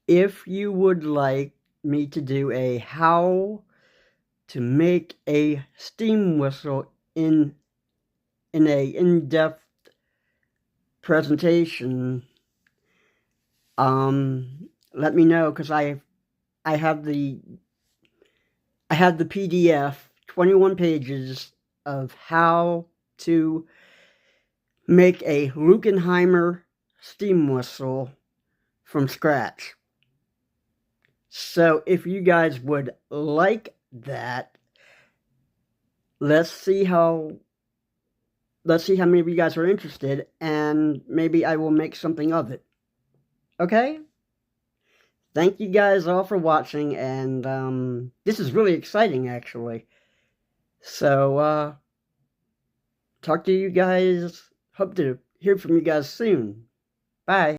if you would like me to do a how to make a steam whistle in a in-depth presentation, let me know, because I have the PDF, 21 pages of how to make a Lukenheimer steam whistle from scratch. So if you guys would like that, let's see how many of you guys are interested, and maybe I will make something of it. Okay? Thank you guys all for watching, and this is really exciting, actually. So, talk to you guys. Hope to hear from you guys soon. Bye.